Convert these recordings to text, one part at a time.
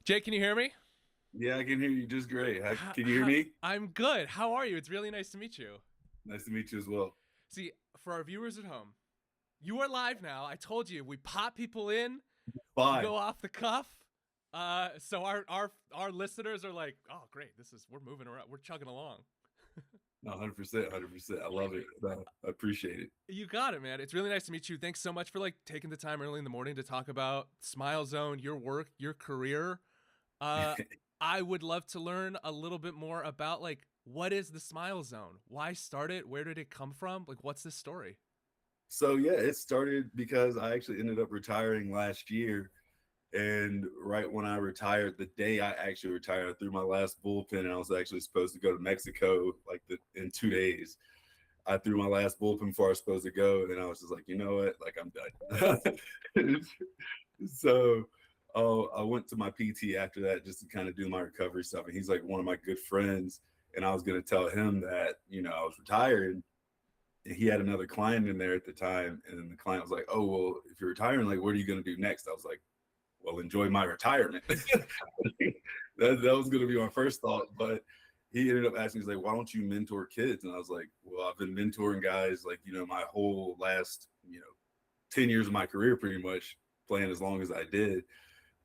Jake, can you hear me? Yeah, I can hear you just great. How, Can you hear how, me? I'm good. How are you? It's really nice to meet you. Nice to meet you as well. See, for our viewers at home, you are live now. I told you we pop people in, we Bye. go off the cuff. So our listeners are like, oh great, we're moving around, we're chugging along. No, 100%, 100%. I love it. No, I appreciate it. You got it, man. It's really nice to meet you. Thanks so much for like taking the time early in the morning to talk about SmileZone, your work, your career. Uh, I would love to learn a little bit more about like what is the Smile Zone? Why start it? Where did it come from? Like, what's this story? So yeah, it started because I actually ended up retiring last year. And right when I retired, the day I actually retired, I threw my last bullpen and I was actually supposed to go to Mexico in 2 days. I threw my last bullpen before I was supposed to go, and I was just like, you know what? Like I'm done. So I went to my PT after that just to kind of do my recovery stuff. And he's like one of my good friends. And I was going to tell him that, I was retired. And he had another client in there at the time. And then the client was like, oh, well, if you're retiring, like, what are you going to do next? I was like, well, enjoy my retirement. That was going to be my first thought. But he ended up asking, he's like, why don't you mentor kids? And I was like, well, I've been mentoring guys like, my whole last, 10 years of my career pretty much playing as long as I did.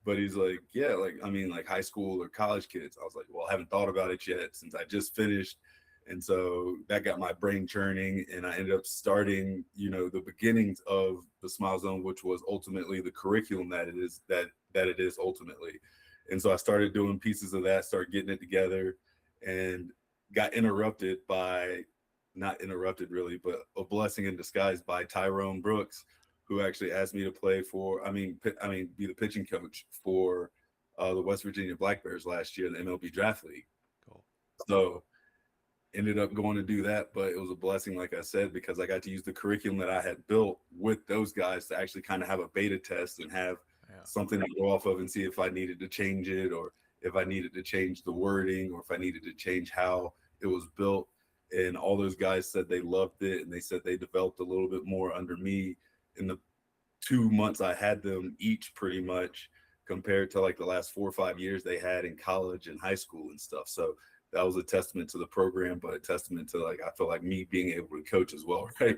But he's like, yeah, like, I mean, like high school or college kids. I was like, well, I haven't thought about it yet since I just finished. And so that got my brain churning. And I ended up starting, the beginnings of the Smile Zone, which was ultimately the curriculum that it is ultimately. And so I started doing pieces of that, started getting it together, and got interrupted by, not interrupted really, but a blessing in disguise by Tyrone Brooks, who actually asked me to play for, be the pitching coach for the West Virginia Black Bears last year in the MLB Draft League. Cool. So ended up going to do that, but it was a blessing, like I said, because I got to use the curriculum that I had built with those guys to actually kind of have a beta test and have Yeah. something to go off of and see if I needed to change it, or if I needed to change the wording, or if I needed to change how it was built. And all those guys said they loved it, and they said they developed a little bit more under me in the 2 months I had them each, pretty much, compared to like the last 4 or 5 years they had in college and high school and stuff. So that was a testament to the program, but a testament to, like, I feel like me being able to coach as well, right?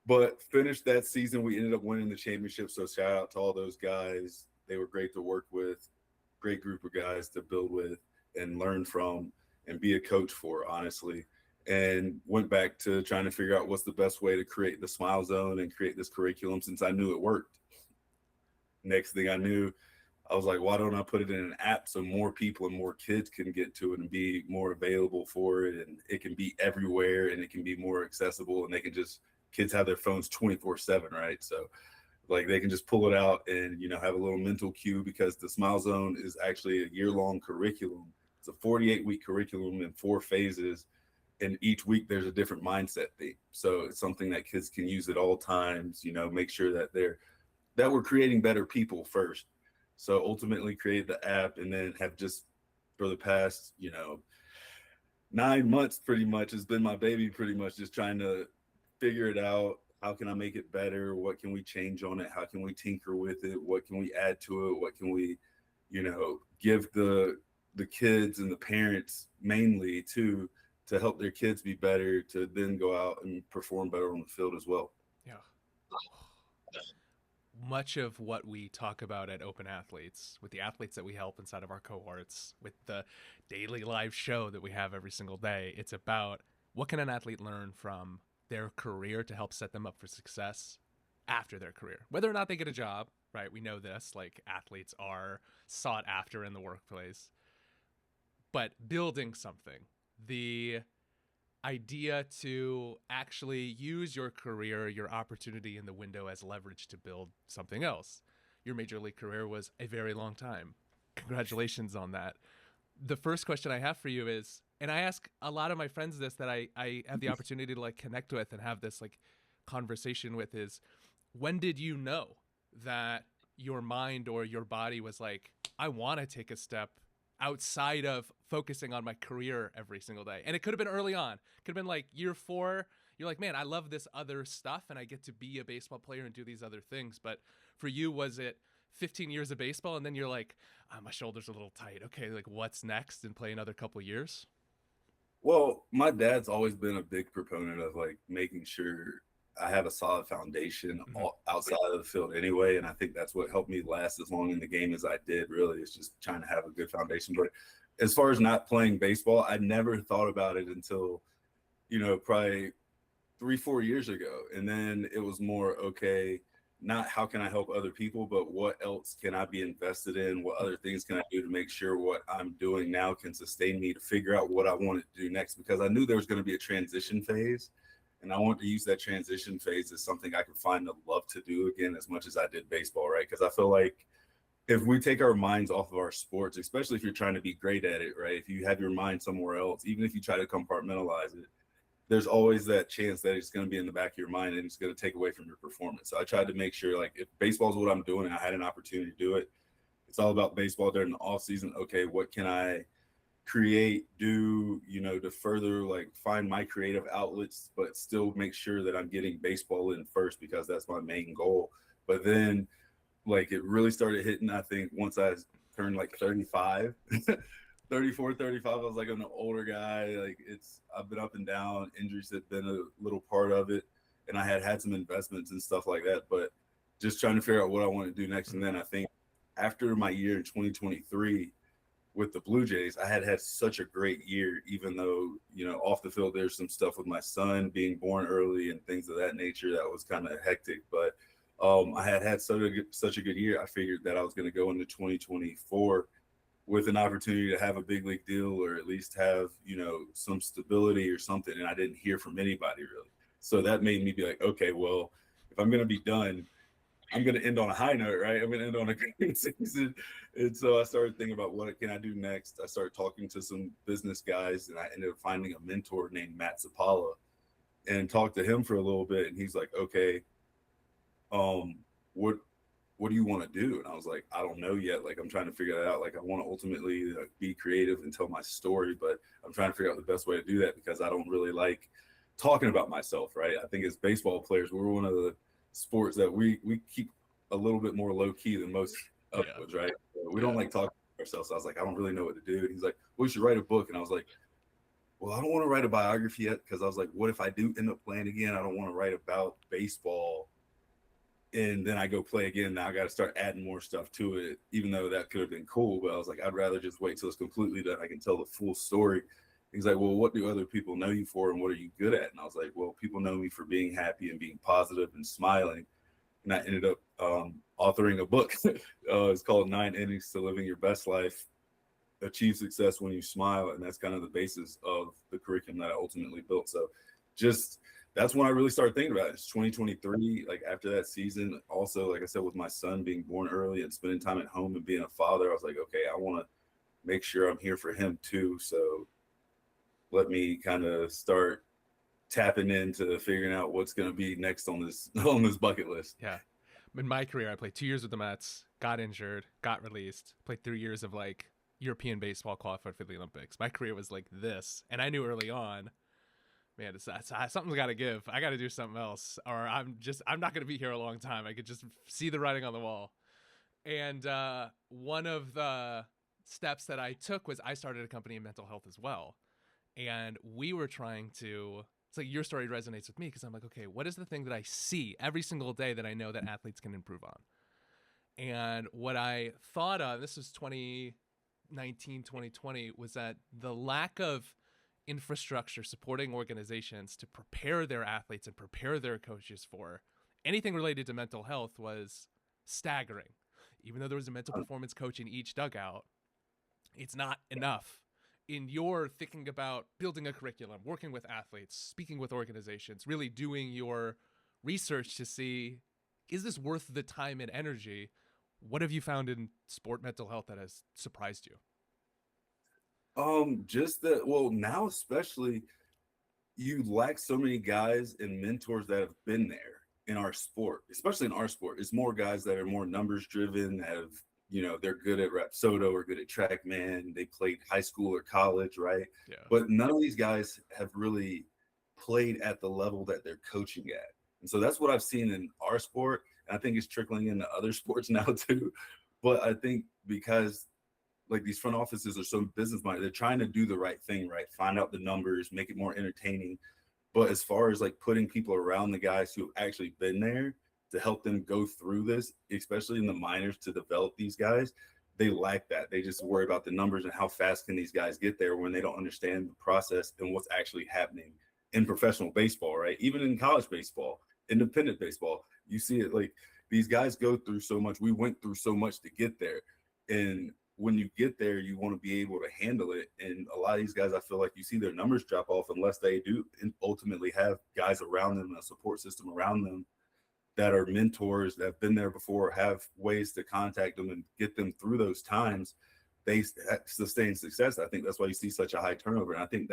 But finished that season, we ended up winning the championship. So shout out to all those guys. They were great to work with, great group of guys to build with and learn from and be a coach for, honestly. And went back to trying to figure out what's the best way to create the Smile Zone and create this curriculum, since I knew it worked. Next thing I knew, I was like, why don't I put it in an app so more people and more kids can get to it and be more available for it, and it can be everywhere and it can be more accessible, and they can just, kids have their phones 24/7, right? So like they can just pull it out and have a little mental cue, because the Smile Zone is actually a year-long curriculum. It's a 48-week curriculum in 4 phases, and each week there's a different mindset theme. So it's something that kids can use at all times, make sure that we're creating better people first. So ultimately create the app, and then have just, for the past, 9 months pretty much has been my baby, pretty much just trying to figure it out. How can I make it better? What can we change on it? How can we tinker with it? What can we add to it? What can we, give the kids and the parents mainly to help their kids be better, to then go out and perform better on the field as well. Yeah. Much of what we talk about at Open Athletes, with the athletes that we help inside of our cohorts, with the daily live show that we have every single day, it's about what can an athlete learn from their career to help set them up for success after their career, whether or not they get a job, right? We know this, like athletes are sought after in the workplace, but building something, the idea to actually use your career, your opportunity in the window as leverage to build something else. Your major league career was a very long time. Congratulations on that. The first question I have for you is, and I ask a lot of my friends this that I have the opportunity to like connect with and have this like conversation with, is when did you know that your mind or your body was like, I want to take a step outside of focusing on my career every single day? And it could have been early on. It could have been like year 4. You're like, man, I love this other stuff and I get to be a baseball player and do these other things. But for you, was it 15 years of baseball, and then you're like, my shoulder's a little tight. Okay, like what's next? And play another couple years? Well, my dad's always been a big proponent of like making sure I have a solid foundation Mm-hmm. outside of the field anyway. And I think that's what helped me last as long in the game as I did, really, is just trying to have a good foundation. But as far as not playing baseball, I never thought about it until, probably 3-4 years ago. And then it was more, okay, not how can I help other people, but what else can I be invested in? What other things can I do to make sure what I'm doing now can sustain me, to figure out what I wanted to do next? Because I knew there was going to be a transition phase. And I wanted to use that transition phase as something I could find the love to do again as much as I did baseball, right? Because I feel like if we take our minds off of our sports, especially if you're trying to be great at it, right? If you have your mind somewhere else, even if you try to compartmentalize it, there's always that chance that it's going to be in the back of your mind and it's going to take away from your performance. So I tried to make sure, like, if baseball is what I'm doing and I had an opportunity to do it, it's all about baseball during the off season. Okay, what can I create, do, to further like find my creative outlets, but still make sure that I'm getting baseball in first because that's my main goal. But then like it really started hitting, I think, once I turned like 35. 34, 35, I was like an older guy. Like I've been up and down. Injuries have been a little part of it. And I had some investments and stuff like that, but just trying to figure out what I want to do next. And then I think after my year in 2023 with the Blue Jays, I had such a great year, even though, off the field, there's some stuff with my son being born early and things of that nature that was kind of hectic. But I had such a good year. I figured that I was going to go into 2024 with an opportunity to have a big league deal, or at least have, some stability or something. And I didn't hear from anybody really. So that made me be like, okay, well, if I'm going to be done, I'm going to end on a high note, right? I'm going to end on a great season. And so I started thinking about what can I do next. I started talking to some business guys, and I ended up finding a mentor named Matt Zapala and talked to him for a little bit. And he's like, okay, what do you want to do? And I was like, I don't know yet. Like, I'm trying to figure that out. Like, I want to ultimately be creative and tell my story, but I'm trying to figure out the best way to do that because I don't really like talking about myself, right? I think as baseball players, we're one of the sports that we keep a little bit more low key than most of us, right? So we don't like talking about ourselves. So I was like, I don't really know what to do. And he's like, well, you should write a book. And I was like, well, I don't want to write a biography yet because I was like, what if I do end up playing again? I don't want to write about baseball and then I go play again. Now I got to start adding more stuff to it, even though that could have been cool. But I was like, I'd rather just wait till it's completely done. I can tell the full story. He's like, well, what do other people know you for and what are you good at? And I was like, well, people know me for being happy and being positive and smiling. And I ended up authoring a book. It's called 9 Innings to Living Your Best Life, Achieve Success When You Smile. And that's kind of the basis of the curriculum that I ultimately built. So just that's when I really started thinking about it. It's 2023, like after that season. Also, like I said, with my son being born early and spending time at home and being a father, I was like, okay, I want to make sure I'm here for him too. So let me kind of start tapping into figuring out what's going to be next on this bucket list. Yeah. In my career, I played 2 years with the Mets, got injured, got released, played 3 years of like European baseball, qualified for the Olympics. My career was like this. And I knew early on, man, something's got to give. I got to do something else, or I'm not going to be here a long time. I could just see the writing on the wall. And one of the steps that I took was I started a company in mental health as well. And we were trying to, it's like your story resonates with me because I'm like, okay, what is the thing that I see every single day that I know that athletes can improve on? And what I thought of, this was 2019, 2020, was that the lack of infrastructure supporting organizations to prepare their athletes and prepare their coaches for anything related to mental health was staggering. Even though there was a mental performance coach in each dugout, it's not enough. In your thinking about building a curriculum, working with athletes, speaking with organizations, really doing your research to see, is this worth the time and energy? What have you found in sport mental health that has surprised you? Just that, well, now especially you lack so many guys and mentors that have been there in our sport, especially in our sport. It's more guys that are more numbers driven, that have, they're good at Rapsodo or good at TrackMan. They played high school or college, right? Yeah. But none of these guys have really played at the level that they're coaching at. And so that's what I've seen in our sport. And I think it's trickling into other sports now too. But I think because like these front offices are so business minded, they're trying to do the right thing, right? Find out the numbers, make it more entertaining. But as far as like putting people around the guys who have actually been there to help them go through this, especially in the minors to develop these guys, they lack that. They just worry about the numbers and how fast can these guys get there when they don't understand the process and what's actually happening in professional baseball, right? Even in college baseball, independent baseball, you see it like these guys go through so much. We went through so much to get there. And when you get there, you want to be able to handle it. And a lot of these guys, I feel like you see their numbers drop off unless they do ultimately have guys around them, a support system around them that are mentors that have been there before, have ways to contact them and get them through those times. They sustain success. I think that's why you see such a high turnover. And I think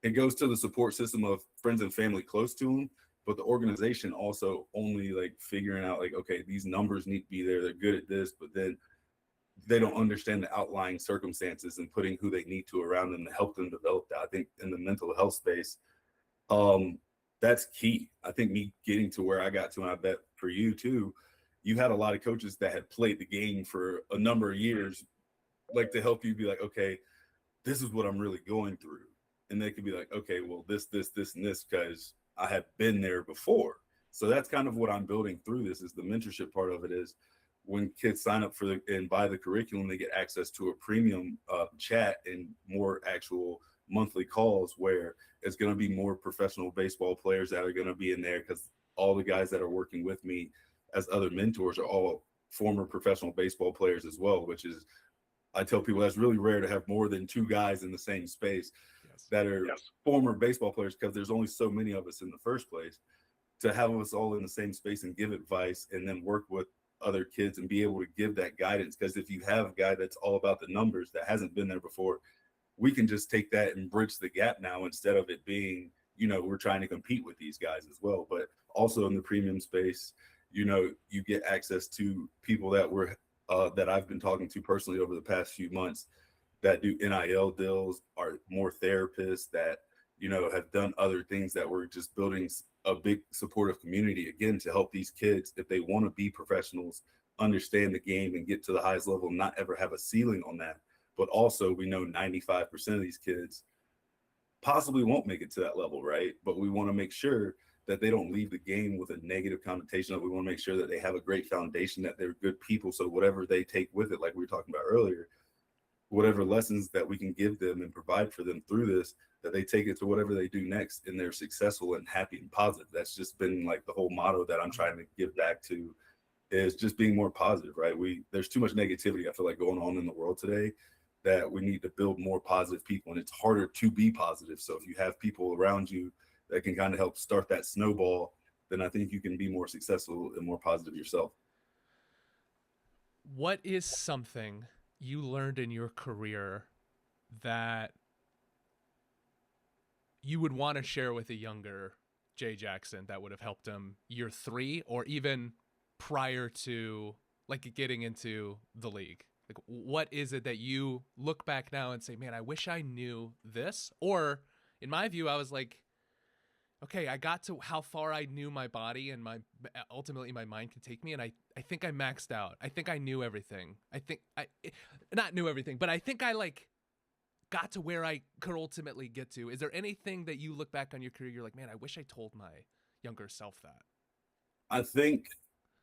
it goes to the support system of friends and family close to them, but the organization also only like figuring out like, okay, these numbers need to be there. They're good at this, but then they don't understand the outlying circumstances and putting who they need to around them to help them develop that. I think in the mental health space, that's key. I think me getting to where I got to, and I bet for you too, you had a lot of coaches that had played the game for a number of years, like to help you be like, okay, this is what I'm really going through. And they could be like, okay, well, this, and this, because I have been there before. So that's kind of what I'm building through this is the mentorship part of it is when kids sign up for and buy the curriculum, they get access to a premium chat and more actual monthly calls where it's going to be more professional baseball players that are going to be in there because all the guys that are working with me as other mentors are all former professional baseball players as well, which is, I tell people that's really rare to have more than two guys in the same space that are former baseball players because there's only so many of us in the first place. To have us all in the same space and give advice and then work with other kids and be able to give that guidance. Because if you have a guy that's all about the numbers that hasn't been there before, we can just take that and bridge the gap now instead of it being, we're trying to compete with these guys as well. But also in the premium space, you get access to people that I've been talking to personally over the past few months that do NIL deals, are more therapists that, have done other things that we're just building a big supportive community again to help these kids if they want to be professionals, understand the game and get to the highest level, not ever have a ceiling on that. But also we know 95% of these kids possibly won't make it to that level, right? But we want to make sure that they don't leave the game with a negative connotation. We want to make sure that they have a great foundation, that they're good people. So whatever they take with it, like we were talking about earlier, whatever lessons that we can give them and provide for them through this, that they take it to whatever they do next and they're successful and happy and positive. That's just been like the whole motto that I'm trying to give back to is just being more positive, right? There's too much negativity, I feel like, going on in the world today that we need to build more positive people, and it's harder to be positive. So if you have people around you that can kind of help start that snowball, then I think you can be more successful and more positive yourself. What is something you learned in your career that you would want to share with a younger Jay Jackson that would have helped him year 3 or even prior to like getting into the league? Like, what is it that you look back now and say, man, I wish I knew this? Or in my view, I was like, okay, I got to how far I knew my body and ultimately my mind can take me. And I think I maxed out. I think I knew everything. I think not knew everything, but I think I got to where I could ultimately get to. Is there anything that you look back on your career, you're like, man, I wish I told my younger self that? I think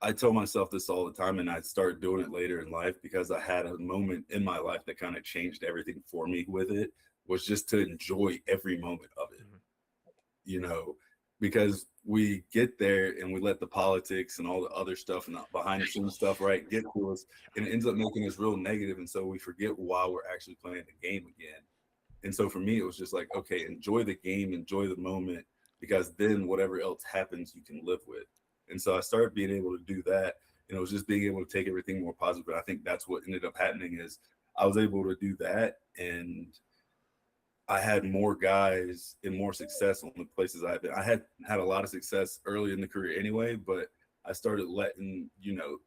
I tell myself this all the time, and I started doing it later in life because I had a moment in my life that kind of changed everything for me with it, was just to enjoy every moment of it. Because we get there and we let the politics and all the other stuff and the behind the scenes stuff, right, get to us, and it ends up making us real negative. And so we forget why we're actually playing the game again. And so for me, it was just like, okay, enjoy the game, enjoy the moment, because then whatever else happens, you can live with. And so I started being able to do that. And it was just being able to take everything more positive. But I think that's what ended up happening is I was able to do that. And I had more guys and more success on the places I've been. I had a lot of success early in the career anyway, but I started letting,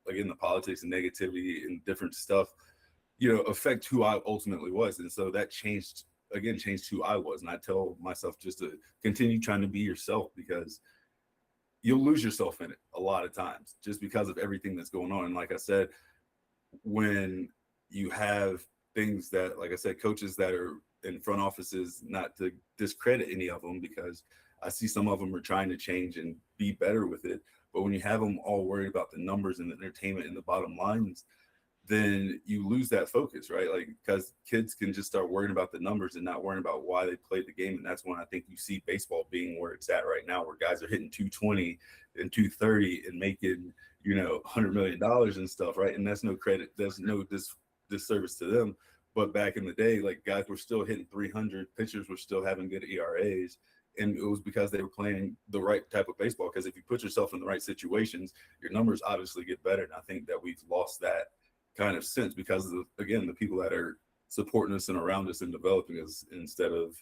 again, the politics and negativity and different stuff, affect who I ultimately was. And so that changed who I was. And I tell myself just to continue trying to be yourself, because you'll lose yourself in it a lot of times just because of everything that's going on. And like I said, when you have things that, like I said, coaches that are in front offices, not to discredit any of them, because I see some of them are trying to change and be better with it. But when you have them all worried about the numbers and the entertainment and the bottom lines, then you lose that focus, right? Like, because kids can just start worrying about the numbers and not worrying about why they played the game. And that's when I think you see baseball being where it's at right now, where guys are hitting 220 and 230 and making, $100 million and stuff, right? And that's no credit, there's no disservice to them. But back in the day, like, guys were still hitting 300, pitchers were still having good ERAs. And it was because they were playing the right type of baseball. Because if you put yourself in the right situations, your numbers obviously get better. And I think that we've lost that kind of sense because of, again, the people that are supporting us and around us and developing us, instead of,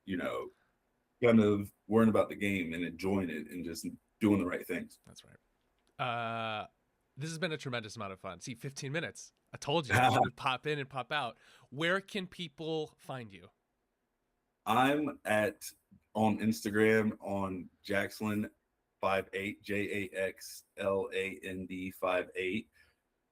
you know, kind of worrying about the game and enjoying it and just doing the right things. That's right. This has been a tremendous amount of fun. See, 15 minutes. I told you, we pop in and pop out. Where can people find you? I'm on Instagram on Jaxland58, JAXLAND58.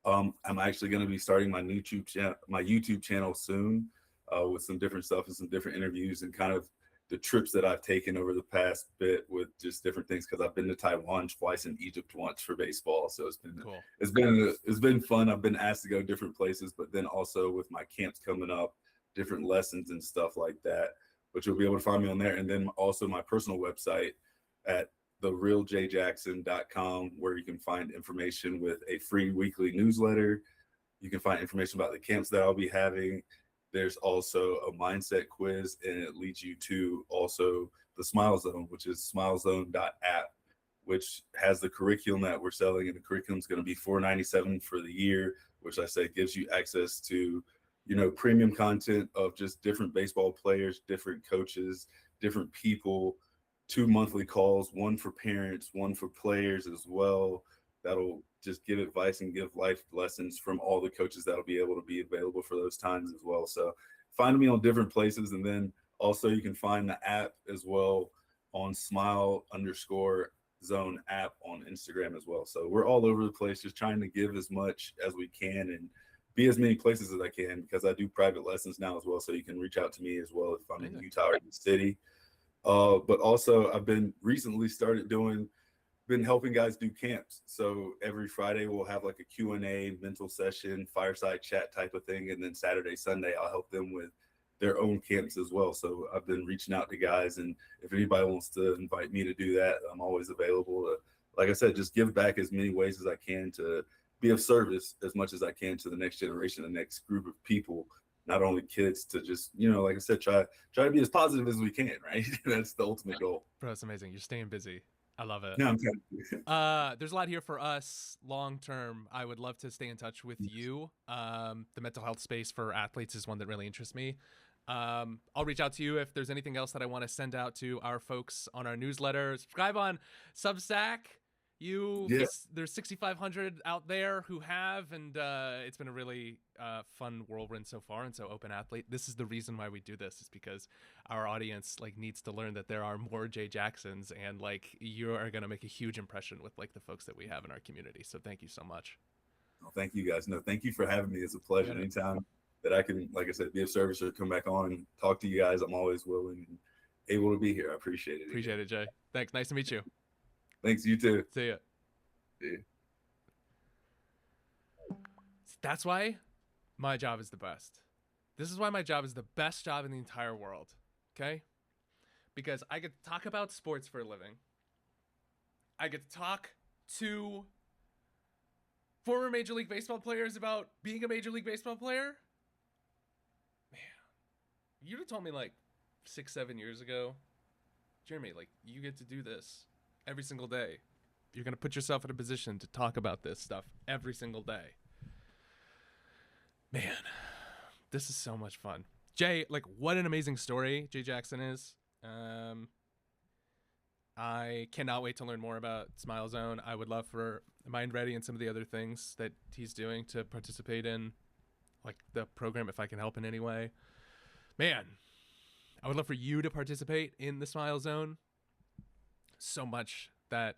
I'm actually going to be starting my YouTube channel soon, with some different stuff and some different interviews and kind of the trips that I've taken over the past bit with just different things, because I've been to Taiwan twice and Egypt once for baseball. So it's been cool. It's been fun. I've been asked to go different places, but then also with my camps coming up, different lessons and stuff like that, which you'll be able to find me on there. And then also my personal website at therealjjackson.com, where you can find information with a free weekly newsletter. You can find information about the camps that I'll be having. There's also a mindset quiz, and it leads you to also the SmileZone, which is smilezone.app, which has the curriculum that we're selling. And the curriculum is going to be $497 for the year, which I say gives you access to, premium content of just different baseball players, different coaches, different people, 2 monthly calls, one for parents, one for players as well. That'll just give advice and give life lessons from all the coaches that'll be able to be available for those times as well. So find me on different places. And then also you can find the app as well on Smile_Zone app on Instagram as well. So we're all over the place, just trying to give as much as we can and be as many places as I can, because I do private lessons now as well. So you can reach out to me as well if I'm in Utah or in the city. But also I've been helping guys do camps. So every Friday we'll have like a Q&A mental session, fireside chat type of thing. And then Saturday, Sunday, I'll help them with their own camps as well. So I've been reaching out to guys, and if anybody wants to invite me to do that, I'm always available to, like I said, just give back as many ways as I can to be of service as much as I can to the next generation, the next group of people, not only kids, to just, like I said, try to be as positive as we can, right? That's the ultimate goal. Bro, it's amazing. You're staying busy. I love it. No, I'm there's a lot here for us long term. I would love to stay in touch with you. The mental health space for athletes is one that really interests me. I'll reach out to you if there's anything else that I want to send out to our folks on our newsletter. Subscribe on Substack. There's 6,500 out there who have, and it's been a really fun whirlwind so far. And so Open Athlete, this is the reason why we do this, is because our audience needs to learn that there are more Jay Jacksons, and you are going to make a huge impression with the folks that we have in our community. So thank you so much. Well, thank you guys. No, thank you for having me. It's a pleasure. Anytime that I can, like I said, be of service or come back on and talk to you guys, I'm always willing and able to be here. I appreciate it. Appreciate it, Jay. Thanks. Nice to meet you. Thanks, you too. See ya. Yeah. That's why my job is the best. This is why my job is the best job in the entire world. Okay? Because I get to talk about sports for a living. I get to talk to former Major League Baseball players about being a Major League Baseball player. Man, you'd have told me 6-7 years ago, Jeremy, you get to do this every single day. You're going to put yourself in a position to talk about this stuff every single day. Man, this is so much fun. Jay, what an amazing story Jay Jackson is. I cannot wait to learn more about SmileZone. I would love for Mind Ready and some of the other things that he's doing to participate in the program, if I can help in any way. Man, I would love for you to participate in the SmileZone. So much that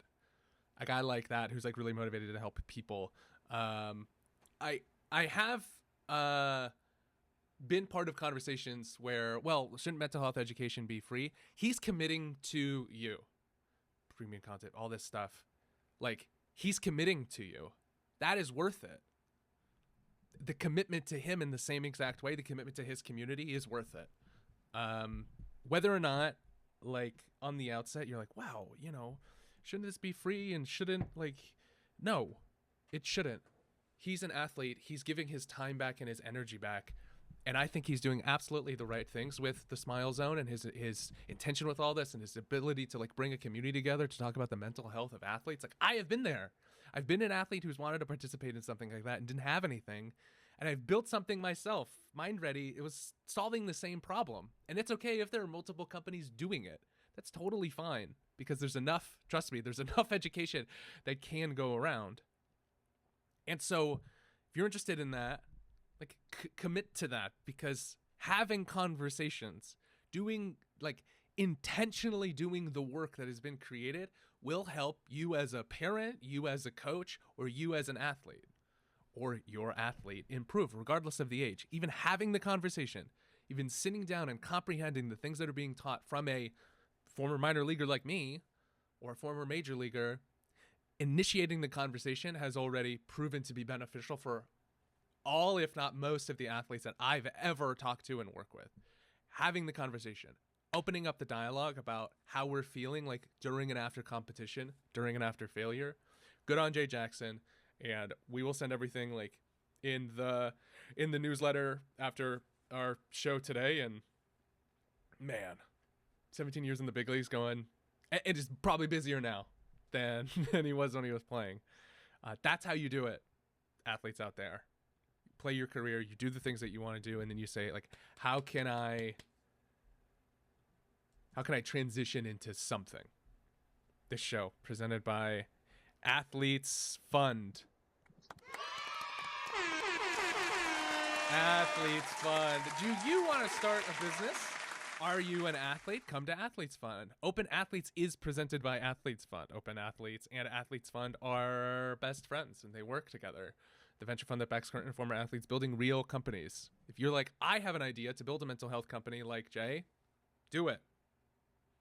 a guy like that who's like really motivated to help people. I I have uh been part of conversations where, well, shouldn't mental health education be free? He's committing to you, premium content, all this stuff. Like, he's committing to you. That is worth it. The commitment to him in the same exact way, the commitment to his community is worth it. Whether or not, like, on the outset, you're like, wow, shouldn't this be free and shouldn't, like, no, it shouldn't. He's an athlete. He's giving his time back and his energy back. And I think he's doing absolutely the right things with the SmileZone and his intention with all this and his ability to like bring a community together to talk about the mental health of athletes. Like, I have been there. I've been an athlete who's wanted to participate in something like that and didn't have anything. And I've built something myself, Mind Ready. It was solving the same problem. And it's okay if there are multiple companies doing it. That's totally fine because there's enough, trust me, there's enough education that can go around. And so if you're interested in that, like, commit to that, because having conversations, doing, like, intentionally doing the work that has been created will help you as a parent, you as a coach, or you as an athlete, or your athlete improve regardless of the age. Even having the conversation, even sitting down and comprehending the things that are being taught from a former minor leaguer like me or a former major leaguer, initiating the conversation has already proven to be beneficial for all, if not most, of the athletes that I've ever talked to and work with. Having the conversation, opening up the dialogue about how we're feeling, like, during and after competition, during and after failure. Good on Jay Jackson, and we will send everything, like, in the newsletter after our show today. And man, 17 years in the big leagues, going, it is probably busier now than he was when he was playing. That's how you do it, athletes out there. Play your career, you do the things that you want to do, and then you say, like, how can I transition into something? This show presented by Athletes Fund. Athletes Fund. Do you want to start a business? Are you an athlete? Come to Athletes Fund. Open Athletes is presented by Athletes Fund. Open Athletes and Athletes Fund are best friends, and they work together. The venture fund that backs current and former athletes building real companies. If you're like, I have an idea to build a mental health company like Jay, do it.